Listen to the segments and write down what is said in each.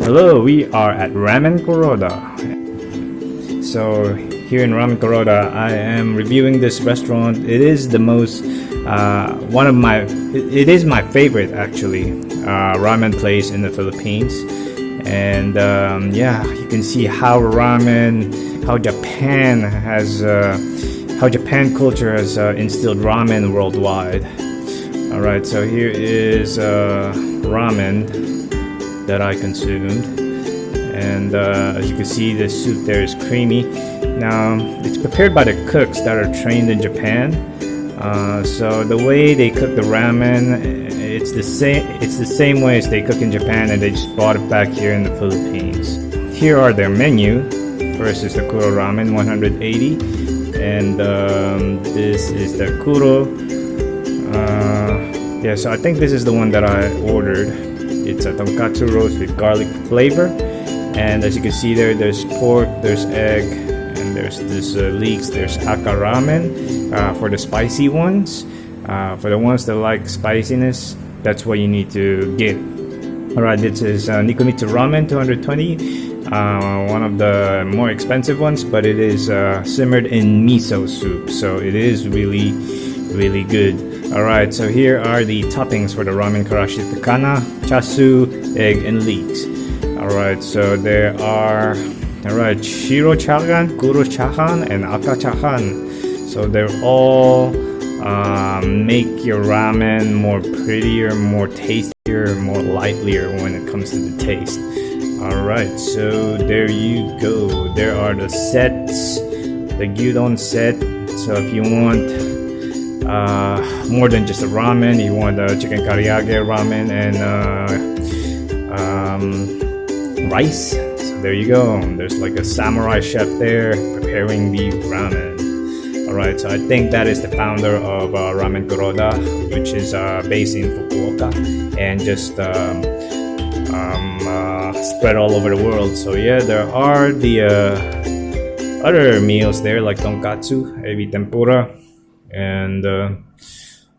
Hello, we are at Ramen Kuroda. So here in Ramen Kuroda, I am reviewing this restaurant. It is the most, it is my favorite actually, ramen place in the Philippines. And yeah, you can see how Japan culture has instilled ramen worldwide. All right, so here is ramen that I consumed, and as you can see, the soup there is creamy. Now it's prepared by the cooks that are trained in Japan, so the way they cook the ramen, it's the same way as they cook in Japan, and they just brought it back here in the Philippines. Here are their menu. First is the Kuro ramen, 180, and this is the Kuro. Yeah, so I think this is the one that I ordered. It's a tonkatsu roast with garlic flavor, and as you can see there's pork, there's egg, and there's this leeks. There's aka ramen for the spicy ones. For the ones that like spiciness, that's what you need to get. Alright, this is Nikomitsu ramen, 220. One of the more expensive ones, but it is simmered in miso soup, so it is really good. Alright, so here are the toppings for the ramen: karashi takana, chasu, egg, and leeks. Alright, so there are shiro chahan, kuro chahan, and aka chahan. So they're all make your ramen more prettier, more tastier, more livelier when it comes to the taste. Alright, so there you go. There are the sets, the gyudon set. So if you want more than just a ramen, you want a chicken karaage ramen and rice. So there you go. There's like a samurai chef there preparing the ramen. Alright, so I think that is the founder of Ramen Kuroda, which is based in Fukuoka and just spread all over the world. So yeah, there are the other meals there like tonkatsu, ebi tempura, and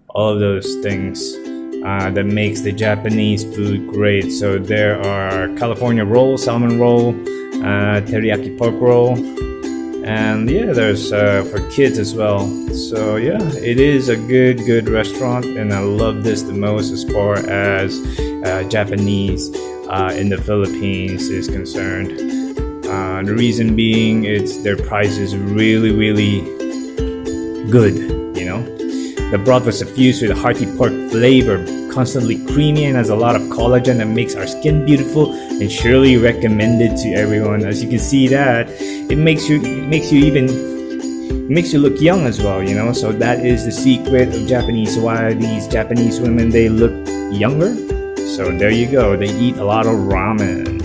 all of those things that makes the Japanese food great. So there are California roll, salmon roll, teriyaki pork roll, and yeah, there's for kids as well. So yeah, it is a good restaurant, and I love this the most as far as Japanese in the Philippines is concerned. The reason being, their price is really good. You know, the broth was suffused with a hearty pork flavor, constantly creamy, and has a lot of collagen that makes our skin beautiful, and surely recommended to everyone. As you can see, that it makes you look young as well, you know. So that is the secret of Japanese, why these Japanese women, they look younger. So there you go, they eat a lot of ramen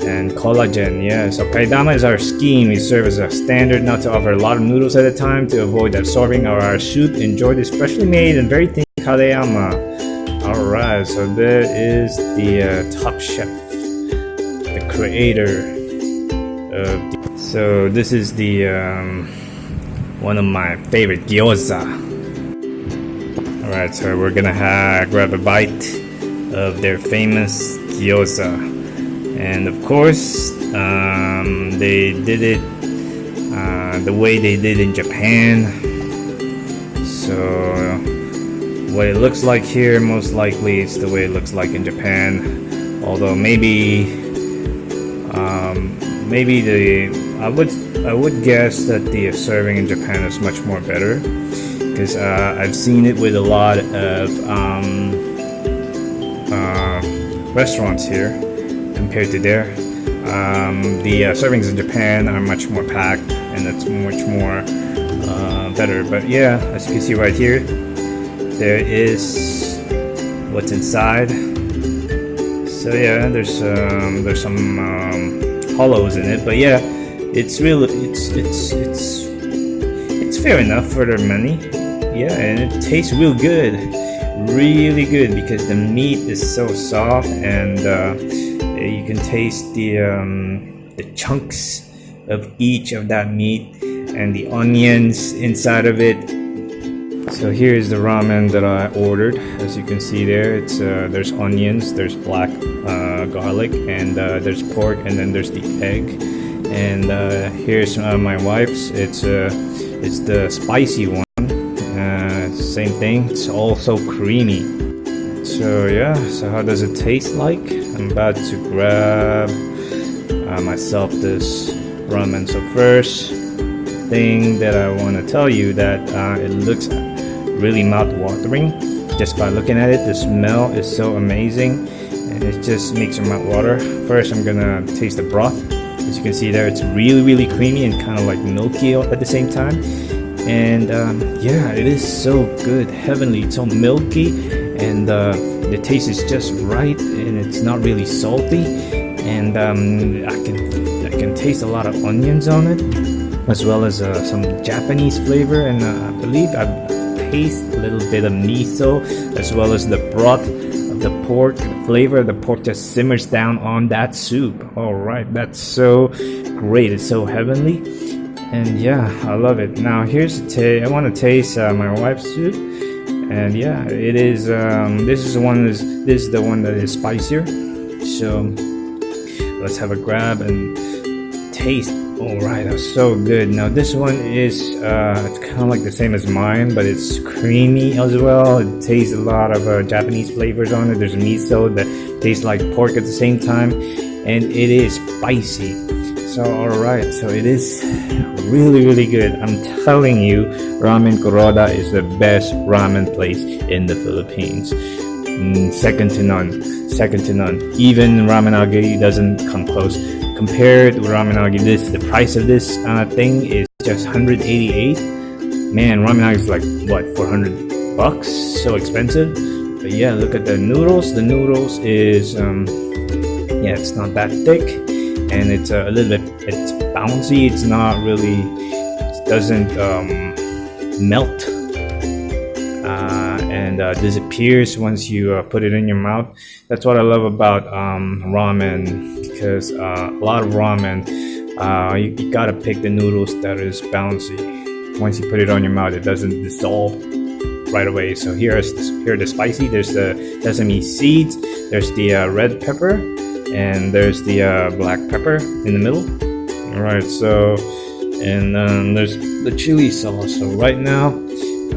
and collagen. Yeah, so kaidama is our scheme. We serve as a standard not to offer a lot of noodles at a time to avoid absorbing our soup. Enjoy this freshly made and very thin kareyama. Alright, so there is the top chef, the creator of so this is the one of my favorite gyoza. Alright, so we're gonna grab a bite of their famous gyoza. And of course, they did it the way they did in Japan. So what it looks like here, most likely it's the way it looks like in Japan. Although maybe I would guess that the serving in Japan is much more better, because I've seen it with a lot of restaurants here compared to there. The servings in Japan are much more packed, and it's much more better. But yeah, as you can see right here, there is what's inside. So yeah, there's some hollows in it, but yeah, it's fair enough for their money. Yeah, and it tastes real good, really good, because the meat is so soft, and you can taste the chunks of each of that meat and the onions inside of it. So here is the ramen that I ordered. As you can see there, it's there's onions, there's black garlic, and there's pork, and then there's the egg. And here's my wife's. It's the spicy one. Same thing. It's also creamy. So yeah. So how does it taste like? I'm about to grab myself this ramen. So first thing that I want to tell you that it looks really mouth-watering just by looking at it. The smell is so amazing, and it just makes your mouth water. First, I'm gonna taste the broth. As you can see there, it's really creamy and kind of like milky at the same time. And yeah, it is so good, heavenly. It's so milky, and the taste is just right, and it's not really salty. And I can taste a lot of onions on it, as well as some Japanese flavor. And I believe I taste a little bit of miso, as well as the broth of the pork. The flavor of the pork just simmers down on that soup. All right, that's so great. It's so heavenly. And yeah, I love it. Now here's I want to taste my wife's soup, and yeah, it is. This is the one that is spicier. So let's have a grab and taste. All right, that's so good. Now this one is it's kind of like the same as mine, but it's creamy as well. It tastes a lot of Japanese flavors on it. There's miso that tastes like pork at the same time, and it is spicy. So alright, so it is really good. I'm telling you, Ramen Kuroda is the best ramen place in the Philippines. Second to none. Even Ramenagi doesn't come close. Compared to Ramenagi, the price of this thing is just 188. Man, Ramenagi is like what, 400 bucks? So expensive. But yeah, look at the noodles. The noodles is yeah, it's not that thick. And it's a little bit, it's bouncy. It's not really, it doesn't melt and disappears once you put it in your mouth. That's what I love about ramen, because a lot of ramen, you gotta pick the noodles that is bouncy. Once you put it on your mouth, it doesn't dissolve right away. So here are the spicy. There's the sesame seeds. There's the red pepper. And there's the black pepper in the middle. All right, so and there's the chili sauce. So right now,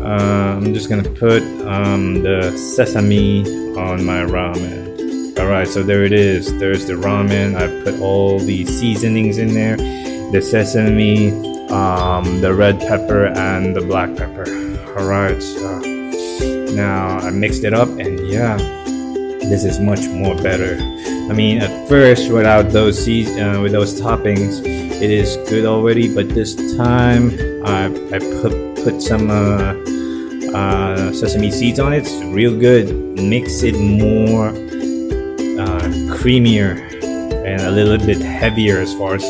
I'm just gonna put the sesame on my ramen. All right, so there it is. There's the ramen. I put all the seasonings in there: the sesame, the red pepper, and the black pepper. All right, so now I mixed it up, and yeah, this is much more better. I mean, at first, without those with those toppings, it is good already. But this time, I put some sesame seeds on it. It's real good. Makes it more creamier and a little bit heavier as far as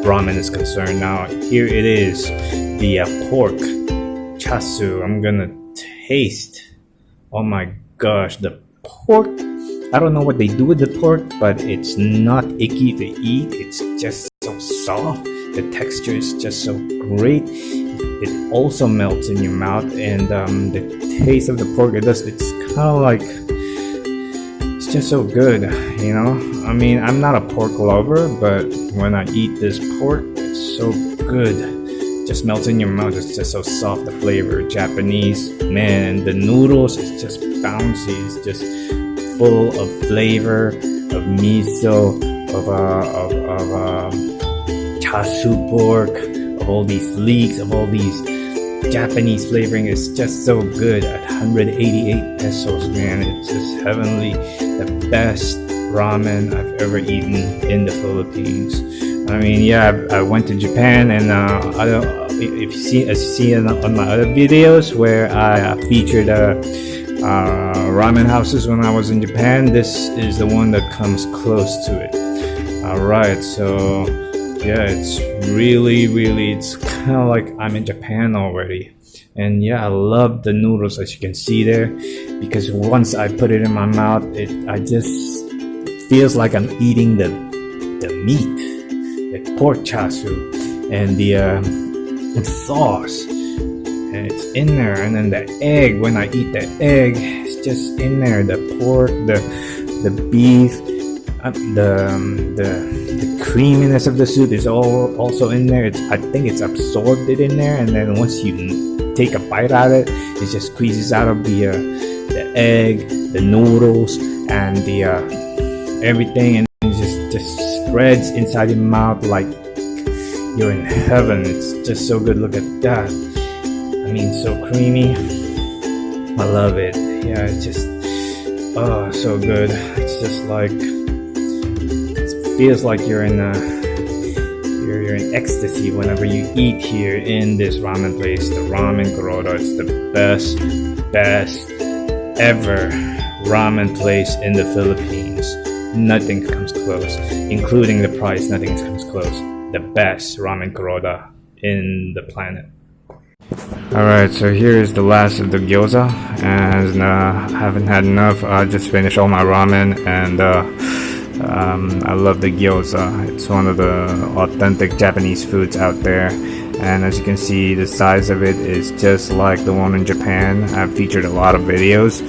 ramen is concerned. Now, here it is, the pork chasu. I'm gonna taste. Oh my gosh, the pork. I don't know what they do with the pork, but it's not icky to eat. It's just so soft. The texture is just so great. It also melts in your mouth, and the taste of the pork, it's kind of like, it's just so good, you know? I mean, I'm not a pork lover, but when I eat this pork, it's so good. It just melts in your mouth. It's just so soft, the flavor. Japanese, man, the noodles is just bouncy. It's just full of flavor, of miso, of chasu pork, of all these leeks, of all these Japanese flavoring. Is just so good at 188 pesos, man. It's just heavenly. The best ramen I've ever eaten in the Philippines. I mean, yeah, I went to Japan, and if you see on my other videos where I featured ramen houses when I was in Japan, this is the one that comes close to it. Alright, so yeah, it's really, it's kind of like I'm in Japan already. And yeah, I love the noodles, as you can see there, because once I put it in my mouth, it feels like I'm eating the meat, the pork chasu, and the sauce. And it's in there, and then the egg. When I eat the egg, it's just in there. The pork, the beef, the creaminess of the soup is also in there. I think it's absorbed it in there, and then once you take a bite out of it, it just squeezes out of the egg, the noodles, and the everything, and it just spreads inside your mouth like you're in heaven. It's just so good. Look at that. I mean, so creamy. I love it. Yeah, it's just so good. It's just like, it feels like you're in ecstasy whenever you eat here in this ramen place, the Ramen Kuroda. It's the best ever ramen place in the Philippines. Nothing comes close, including the price. Nothing comes close. The best Ramen Kuroda in the planet. Alright, so here is the last of the gyoza, and I haven't had enough. I just finished all my ramen, and I love the gyoza. It's one of the authentic Japanese foods out there, and as you can see, the size of it is just like the one in Japan. I've featured a lot of videos.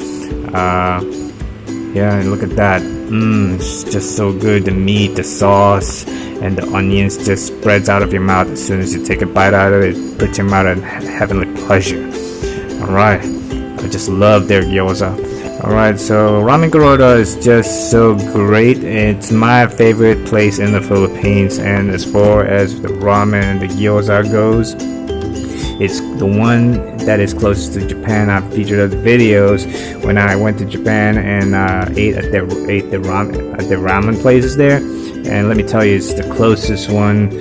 Yeah, and look at that. It's just so good. The meat, the sauce, and the onions just spreads out of your mouth as soon as you take a bite out of it. It puts your mouth in heavenly pleasure. Alright, I just love their gyoza. Alright, so Ramen Kuroda is just so great. It's my favorite place in the Philippines, and as far as the ramen and the gyoza goes, it's the one that is closest to Japan. I've featured other videos when I went to Japan and ate the ramen places there, and let me tell you, it's the closest one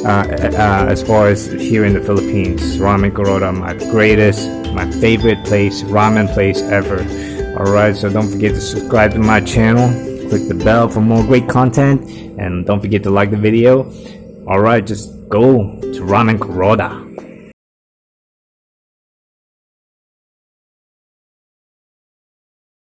as far as here in the Philippines. Ramen Kuroda, my favorite ramen place ever. Alright, so don't forget to subscribe to my channel, click the bell for more great content, and don't forget to like the video. Alright, just go to Ramen Kuroda.